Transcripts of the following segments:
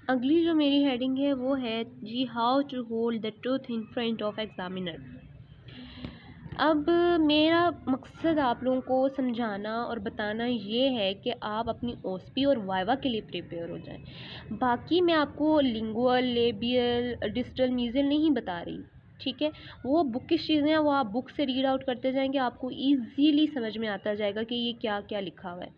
अगली जो मेरी हेडिंग है वो है जी, how to hold the truth in front of examiner. अब मेरा मकसद आप लोगों को समझाना और बताना ये है कि आप अपनी ओएसपी और वाइवा के लिए प्रिपेयर हो जाएं। बाकी मैं आपको लिंगुअल, लेबियल, डिजिटल मीज़ल नहीं बता रही, ठीक है। वो बुकिश चीज़ें हैं, वो आप बुक से रीड आउट करते जाएंगे, आपको ईजीली समझ में आता जाएगा कि ये क्या क्या लिखा हुआ है।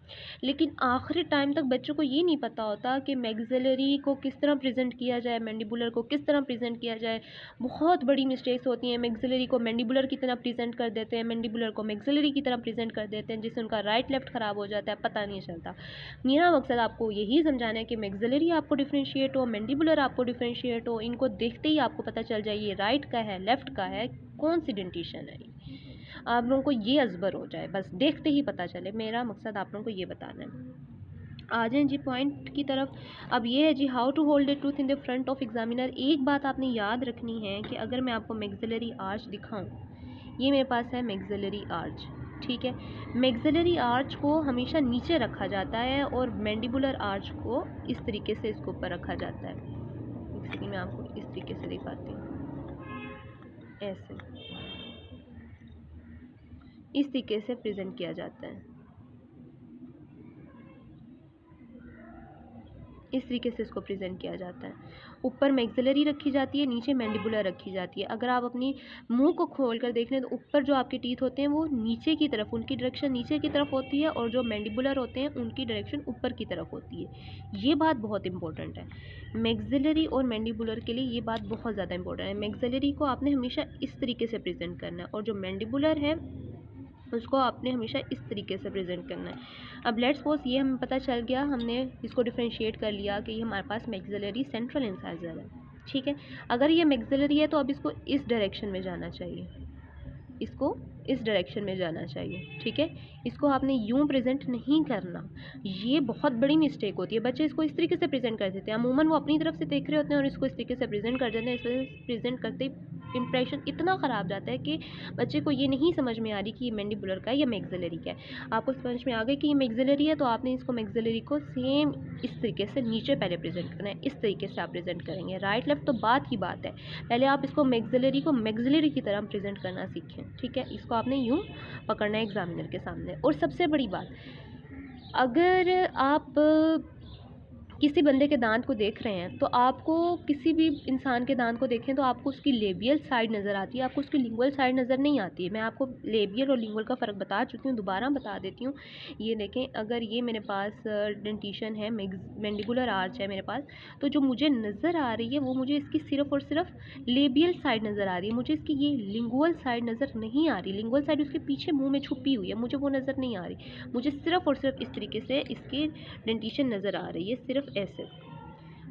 लेकिन आखिरी टाइम तक बच्चों को ये नहीं पता होता कि मैग्जिलरी को किस तरह प्रेजेंट किया जाए, मैंडिबुलर को किस तरह प्रेजेंट किया जाए। बहुत बड़ी मिस्टेक्स होती हैं। मैग्जिलरी को मैंडिबुलर की तरह प्रेजेंट कर देते हैं, मैंडिबुलर को मैग्जिलरी की तरह प्रेजेंट कर देते हैं, जिससे उनका राइट लेफ्ट ख़राब हो जाता है, पता नहीं चलता। मेरा मकसद आपको यही समझाना है कि मैग्जिलरी आपको डिफ्रेंशिएट हो, मैंडिबुलर आपको डिफ्रेंशिएट हो, इनको देखते ही आपको पता चल जाए ये राइट का है, लेफ्ट का है, कौन सी डेंटिशन है। आप लोगों को ये अजबर हो जाए, बस देखते ही पता चले। मेरा मकसद आप लोगों को ये बताना है। आ जाएं जी पॉइंट की तरफ। अब ये है जी, how to hold the truth in the front of examiner. एक बात आपने याद रखनी है कि अगर मैं आपको मैग्जिलरी आर्च दिखाऊं, ये मेरे पास है मैग्जिलरी आर्च, ठीक है। मैग्जिलरी आर्च को हमेशा नीचे रखा जाता है और मैंडिबुलर आर्च को इस तरीके से इसके ऊपर रखा जाता है। इसलिए मैं आपको इस तरीके से दिखाती हूँ, ऐसे इस तरीके से प्रेजेंट किया जाता है, इस तरीके से इसको प्रेजेंट किया जाता है। ऊपर मैग्जिलरी रखी जाती है, नीचे मैंडिबुलर रखी जाती है। अगर आप अपनी मुंह को खोल कर देख लें तो ऊपर जो आपके टीथ होते हैं वो नीचे की तरफ, उनकी डायरेक्शन नीचे की तरफ होती है, और जो मैंडिबुलर होते हैं उनकी डायरेक्शन ऊपर की तरफ होती है। ये बात बहुत इंपॉर्टेंट है मैग्जिलरी और मैंडिबुलर के लिए, ये बात बहुत ज़्यादा इंपॉर्टेंट है। मैग्जिलरी को आपने हमेशा इस तरीके से प्रेजेंट करना है, और जो मैंडिबुलर है उसको आपने हमेशा इस तरीके से प्रेजेंट करना है। अब लेट्स सपोज ये हमें पता चल गया, हमने इसको डिफ्रेंशिएट कर लिया कि ये हमारे पास मैग्जिलरी सेंट्रल इंसाइजर है, ठीक है। अगर ये मैग्जिलरी है तो अब इसको इस डायरेक्शन में जाना चाहिए, इसको इस डायरेक्शन में जाना चाहिए, ठीक है। इसको आपने यूं प्रेजेंट नहीं करना, ये बहुत बड़ी मिस्टेक होती है। बच्चे इसको इस तरीके से प्रेजेंट कर देते हैं, अमूमन वो अपनी तरफ से देख रहे होते हैं और इसको इस तरीके से प्रेजेंट कर देते हैं। इस प्रेजेंट करते ही इंप्रेशन इतना ख़राब जाता है कि बच्चे को ये नहीं समझ में आ रही कि ये मैंडिबुलर का है या मैग्जिलरी का है। आपको समझ में आ गई कि ये मैग्जिलरी है, तो आपने इसको मैग्जिलरी को सेम इस तरीके से नीचे पहले प्रेजेंट करना है। इस तरीके से आप प्रेजेंट करेंगे। राइट लेफ्ट तो बात की बात है, पहले आप इसको मैग्जिलरी को मैग्जिलरी की तरह प्रेजेंट करना सीखें, ठीक है। इसको आपने यूं पकड़ना है एग्जामिनर के सामने। और सबसे बड़ी बात, अगर आप किसी बंदे के दांत को देख रहे हैं तो आपको, किसी भी इंसान के दांत को देखें तो आपको उसकी लेबियल साइड नज़र आती है, आपको उसकी लिंगुअल साइड नज़र नहीं आती है। मैं आपको लेबियल और लिंगुअल का फ़र्क बता चुकी हूँ, दोबारा बता देती हूँ। ये देखें, अगर ये मेरे पास डेंटिशन है, मैंडिबुलर आर्च है मेरे पास, तो जो मुझे नज़र आ रही है वो मुझे इसकी सिर्फ और सिर्फ लेबियल साइड नज़र आ रही है, मुझे इसकी ये लिंगुअल साइड नज़र नहीं आ रही। लिंगुअल साइड उसके पीछे मुँह में छुपी हुई है, मुझे वो नज़र नहीं आ रही। मुझे सिर्फ और सिर्फ इस तरीके से इसकी डेंटिशन नज़र आ रही है, सिर्फ ऐसे।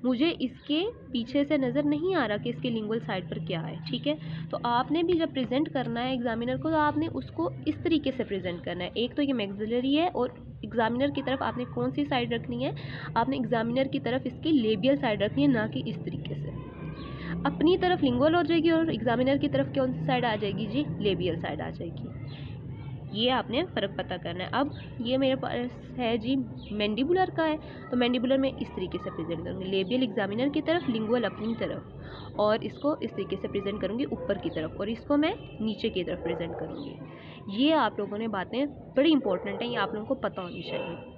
मुझे इसके पीछे से नज़र नहीं आ रहा कि इसके लिंगुअल साइड पर क्या है, ठीक है। तो आपने भी जब प्रेजेंट करना है एग्जामिनर को, तो आपने उसको इस तरीके से प्रेजेंट करना है। एक तो ये मैग्जिलरी है, और एग्जामिनर की तरफ आपने कौन सी साइड रखनी है, आपने एग्जामिनर की तरफ इसकी लेबियल साइड रखनी है, ना कि इस तरीके से। अपनी तरफ लिंगुअल हो जाएगी और एग्जामिनर की तरफ कौन सी साइड आ जाएगी जी, लेबियल साइड आ जाएगी। ये आपने फ़र्क पता करना है। अब ये मेरे पास है जी मैंडिबुलर का है, तो मैंडिबुलर में इस तरीके से प्रेजेंट करूँगी, लेबियल एग्जामिनर की तरफ, लिंगुअल अपनी तरफ, और इसको इस तरीके से प्रेजेंट करूँगी ऊपर की तरफ, और इसको मैं नीचे की तरफ प्रेजेंट करूँगी। ये आप लोगों ने बातें बड़ी इंपॉर्टेंट हैं, ये आप लोगों को पता होनी चाहिए।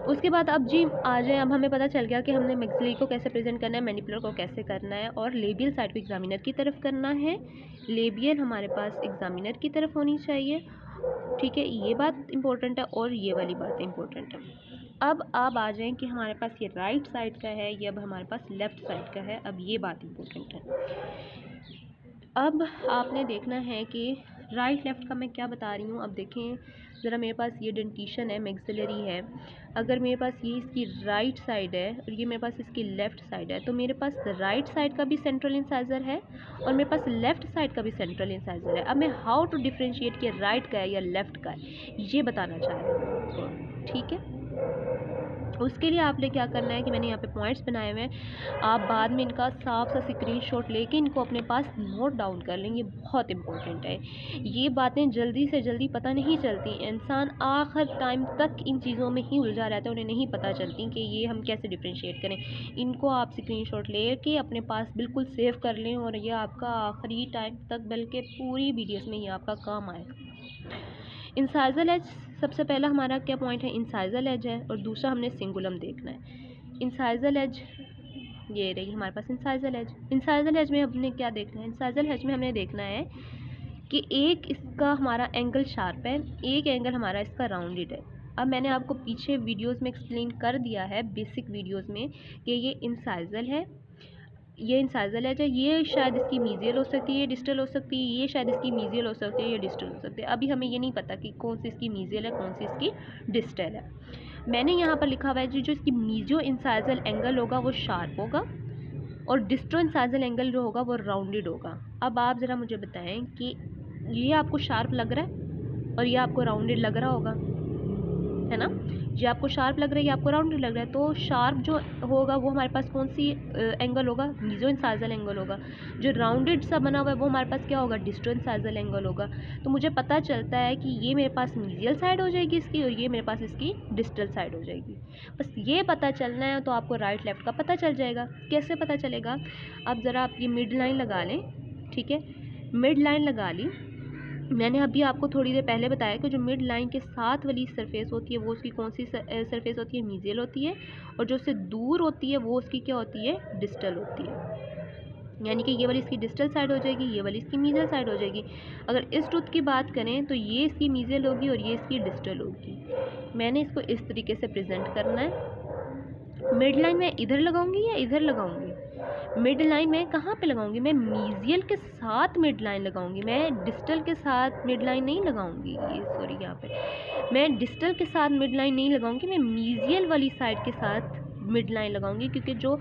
उसके बाद अब जी आ जाए, अब हमें पता चल गया कि हमने मैग्जिलरी को कैसे प्रेजेंट करना है, मैंडिबुलर को कैसे करना है, और लेबियल साइड को एग्जामिनर की तरफ करना है। लेबियल हमारे पास एग्जामिनर की तरफ होनी चाहिए, ठीक है। ये बात इंपॉर्टेंट है, और ये वाली बात इंपॉर्टेंट है। अब आप आ जाएं कि हमारे पास ये राइट साइड का है, ये अब हमारे पास लेफ़्ट साइड का है। अब ये बात इंपॉर्टेंट है। अब आपने देखना है कि राइट लेफ़्ट का मैं क्या बता रही हूँ। अब देखें ज़रा, मेरे पास ये डेंटिशन है, मैग्जिलरी है। अगर मेरे पास ये इसकी राइट साइड है और ये मेरे पास इसकी लेफ़्ट साइड है, तो मेरे पास राइट साइड का भी सेंट्रल इंसाइजर है और मेरे पास लेफ़्ट साइड का भी सेंट्रल इंसाइजर है। अब मैं हाउ टू डिफ्रेंशिएट कि राइट का है या लेफ़्ट का है, ये बताना चाह रही हूँ आपको, ठीक है। उसके लिए आपने क्या करना है कि मैंने यहाँ पे पॉइंट्स बनाए हुए हैं, आप बाद में इनका साफ सा स्क्रीनशॉट लेके इनको अपने पास नोट डाउन कर लें। ये बहुत इंपॉर्टेंट है। ये बातें जल्दी से जल्दी पता नहीं चलती, इंसान आखिर टाइम तक इन चीज़ों में ही उलझा रहता है, उन्हें नहीं पता चलती कि ये हम कैसे डिफ्रेंशिएट करें। इनको आप स्क्रीनशॉट लेके अपने पास बिल्कुल सेव कर लें और ये आपका आखिरी टाइम तक, बल्कि पूरी वीडियोज़ में ये आपका काम आएगा। इंसाइजल एज सबसे पहला हमारा क्या पॉइंट है, इंसाइजल एज है, और दूसरा हमने सिंगुलम देखना है। इंसाइजल एज ये रही हमारे पास इंसाइजल एज। इंसाइजल एज में हमने क्या देखना है, इंसाइजल एज में हमने देखना है कि एक इसका हमारा एंगल शार्प है, एक एंगल हमारा इसका राउंडेड है। अब मैंने आपको पीछे वीडियोस में एक्सप्लेन कर दिया है, बेसिक वीडियोस में, कि ये इंसाइजल है, ये इंसाइजल एज है, ये शायद इसकी मीजियल हो सकती है, ये डिस्टल हो सकती है, ये शायद इसकी मीजियल हो सकती है, ये डिस्टल हो सकती है। अभी हमें ये नहीं पता कि कौन सी इसकी मीजियल है, कौन सी इसकी डिस्टल है। मैंने यहाँ पर लिखा हुआ है जो इसकी मीजियो इंसाइजल एंगल होगा वो शार्प होगा, और डिस्टो इंसाइजल एंगल जो होगा वो राउंडेड होगा। अब आप ज़रा मुझे बताएं कि ये आपको शार्प लग रहा है और ये आपको राउंडेड लग रहा होगा, है ना। ये आपको शार्प लग रहा है, ये आपको राउंडेड लग रहा है, तो शार्प जो होगा वो हमारे पास कौन सी एंगल होगा, मीजो इंसाइजल एंगल होगा। जो राउंडेड सा बना हुआ है वो हमारे पास क्या होगा, डिस्टो इंसाइजल एंगल होगा। तो मुझे पता चलता है कि ये मेरे पास मीजियल साइड हो जाएगी इसकी, और ये मेरे पास इसकी डिस्टल साइड हो जाएगी। बस ये पता चलना है, तो आपको राइट लेफ्ट का पता चल जाएगा। कैसे पता चलेगा, अब ज़रा आप ये मिड लाइन लगा लें, ठीक है। मिड लाइन लगा ली मैंने अभी आपको थोड़ी देर पहले बताया कि जो मिड लाइन के साथ वाली सरफेस होती है वो उसकी कौन सी सरफेस होती है, मीजियल होती है, और जो उससे दूर होती है वो उसकी क्या होती है, डिस्टल होती है। यानी कि ये वाली इसकी डिस्टल साइड हो जाएगी, ये वाली इसकी मीजियल साइड हो जाएगी। अगर इस ट्रुथ की बात करें तो ये इसकी मीजियल होगी और ये इसकी डिस्टल होगी। मैंने इसको इस तरीके से प्रेजेंट करना है। मिड लाइन मैं इधर लगाऊंगी या इधर लगाऊंगी, मिड लाइन मैं कहाँ पे लगाऊंगी, मैं मीजियल के साथ मिड लाइन लगाऊंगी, मैं डिस्टल के साथ मिड लाइन नहीं लगाऊंगी। ये सॉरी, यहाँ पे मैं डिस्टल के साथ मिड लाइन नहीं लगाऊंगी, मैं मीजियल वाली साइड के साथ मिड लाइन लगाऊंगी, क्योंकि जो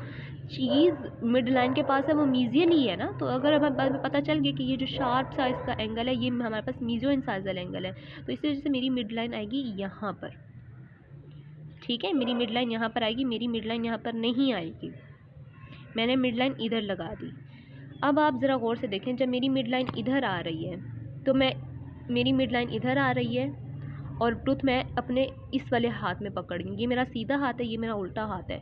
चीज़ मिड लाइन के पास है वो मीजियल ही है ना। तो अगर हमें पता चल गया कि ये जो शार्प सा इसका एंगल है ये हमारे पास मीजियो इंसाइजल एंगल है, तो इस वजह से मेरी मिड लाइन आएगी यहाँ पर, ठीक है। मेरी मिड लाइन यहाँ पर आएगी, मेरी मिड लाइन यहाँ पर नहीं आएगी, मैंने मिड लाइन इधर लगा दी। अब आप ज़रा गौर से देखें, जब मेरी मिड लाइन इधर आ रही है तो मेरी मिड लाइन इधर आ रही है, और टूथ मैं अपने इस वाले हाथ में पकड़ रही हूँ। ये मेरा सीधा हाथ है, ये मेरा उल्टा हाथ है।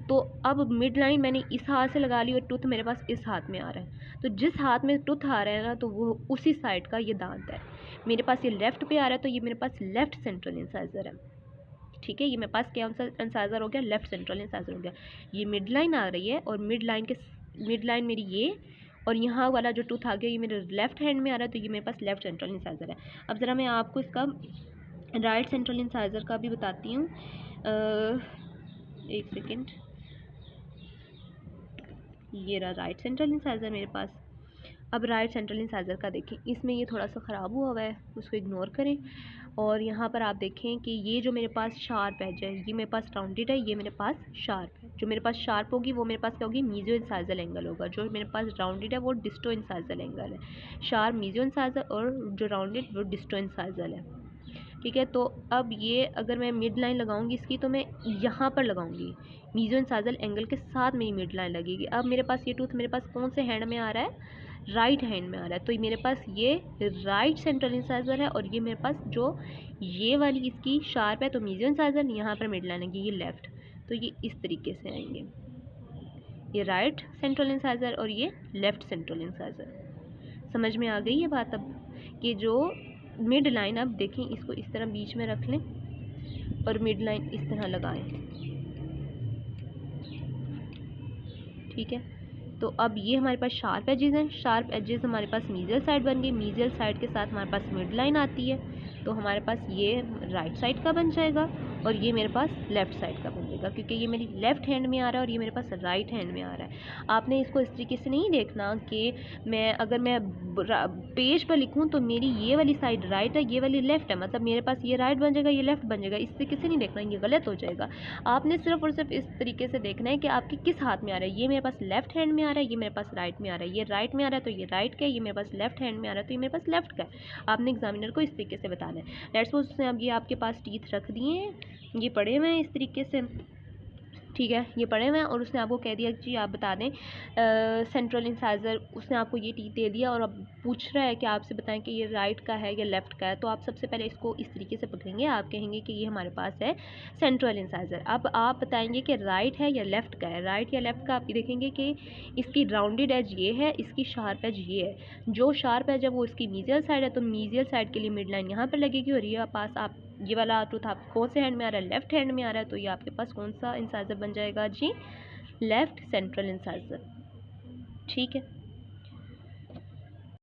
तो अब मिड लाइन मैंने इस हाथ से लगा ली और टूथ मेरे पास इस हाथ में आ रहा है। तो जिस हाथ में टूथ आ रहा है ना, तो वो उसी साइड का ये दांत है। मेरे पास ये लेफ़्ट पे आ रहा है, तो ये मेरे पास लेफ़्ट सेंट्रल इंसाइजर है, ठीक है। ये मेरे पास क्या इंसाइजर हो गया, लेफ़्ट सेंट्रल इंसाइजर हो गया। ये मिड लाइन आ रही है, और मिड लाइन मेरी ये, और यहाँ वाला जो टूथ आ गया ये मेरे लेफ़्ट हैंड में आ रहा है, तो ये मेरे पास लेफ़्ट सेंट्रल इंसाइजर है। अब ज़रा मैं आपको इसका राइट सेंट्रल इंसाइजर का भी बताती हूँ। एक सेकेंड, ये रहा राइट सेंट्रल इंसाइजर मेरे पास। अब राइट सेंट्रल इंसाइजर का देखें, इसमें ये थोड़ा सा ख़राब हुआ है, उसको इग्नोर करें। और यहाँ पर आप देखें कि ये जो मेरे पास शार्प एज है ये मेरे पास राउंडेड है, ये मेरे पास शार्प है। जो मेरे पास शार्प होगी वो मेरे पास क्या होगी, मीजियो इंसाइजल एंगल होगा। जो मेरे पास राउंडेड है वो डिस्टो इंसाइजल एंगल है। शार्प मीजियो इंसाइजल और जो राउंडेड वो डिस्टो इंसाइजल है, ठीक है। तो अब ये अगर मैं मिड लाइन लगाऊंगी इसकी, तो मैं यहाँ पर लगाऊंगी, मीजियो इंसाइजल एंगल के साथ मेरी मिड लाइन लगेगी। अब मेरे पास ये टूथ मेरे पास कौन से हैंड में आ रहा है, राइट हैंड में आ रहा है। तो मेरे पास ये राइट सेंट्रल इंसाइजर है, और ये मेरे पास जो ये वाली इसकी शार्प है, तो मीजियो इंसाइजर, यहाँ पर मिड लाइन लगी ये लेफ़्ट। तो ये इस तरीके से आएंगे, ये राइट सेंट्रल इंसाइजर और ये लेफ़्ट सेंट्रल इंसाइजर। समझ में आ गई ये बात। अब कि जो मिड लाइन, अब देखें इसको इस तरह बीच में रख लें और मिड लाइन इस तरह लगाएं, ठीक है। तो अब ये हमारे पास शार्प एजेस हैं, शार्प एजेस हमारे पास मीजियल साइड बन गई, मीजियल साइड के साथ हमारे पास मिड लाइन आती है, तो हमारे पास ये राइट साइड का बन जाएगा और ये मेरे पास लेफ़्ट साइड का बन जाएगा, क्योंकि ये मेरी लेफ़्ट हैंड में आ रहा है और ये मेरे पास राइट हैंड में आ रहा है। आपने इसको इस तरीके से नहीं देखना कि अगर मैं पेज पर लिखूँ तो मेरी ये वाली साइड राइट है, ये वाली लेफ़्ट है, मतलब मेरे पास ये राइट बन जाएगा, ये लेफ़्ट बन जाएगा। इस तरीके से नहीं देखना, ये गलत हो जाएगा। आपने सिर्फ और सिर्फ इस तरीके से देखना है कि आपके किस हाथ में आ रहा है। ये मेरे पास लेफ़्ट हैंड में आ रहा है, ये मेरे पास राइट में आ रहा है। ये राइट में आ रहा है तो ये राइट का है, ये मेरे पास लेफ़्ट हैंड में आ रहा है तो ये मेरे पास लेफ़्ट का है। आपने एग्जामिनर को इस तरीके से बताना है। लेट्स सपोज उसने अब ये आपके पास टीथ रख दिए हैं, ये पड़े हुए हैं इस तरीके से, ठीक है, ये पढ़े हुए हैं और उसने आपको कह दिया कि जी आप बता दें सेंट्रल इंसाइज़र, उसने आपको ये टीथ दे दिया और अब पूछ रहा है कि आपसे बताएं कि ये राइट का है या लेफ़्ट का है। तो आप सबसे पहले इसको इस तरीके से पकड़ेंगे, आप कहेंगे कि ये हमारे पास है सेंट्रल इंसाइज़र। अब आप बताएंगे कि राइट है या लेफ़्ट का है। राइट या लेफ़्ट का आप देखेंगे कि इसकी राउंडेड एज ये है, इसकी शार्प एज ये है। जो शार्प एज है वो इसकी मीज़ियल साइड है, तो मीज़ियल साइड के लिए मिड लाइन यहाँ पर लगेगी और ये पास आप ये वाला टूथ आप कौन से हैंड में आ रहा है, लेफ़्ट हैंड में आ रहा है, तो ये आपके पास कौन सा इंसाइज़र बन जाएगा जी, लेफ़्ट सेंट्रल इंसाइज़र। ठीक है।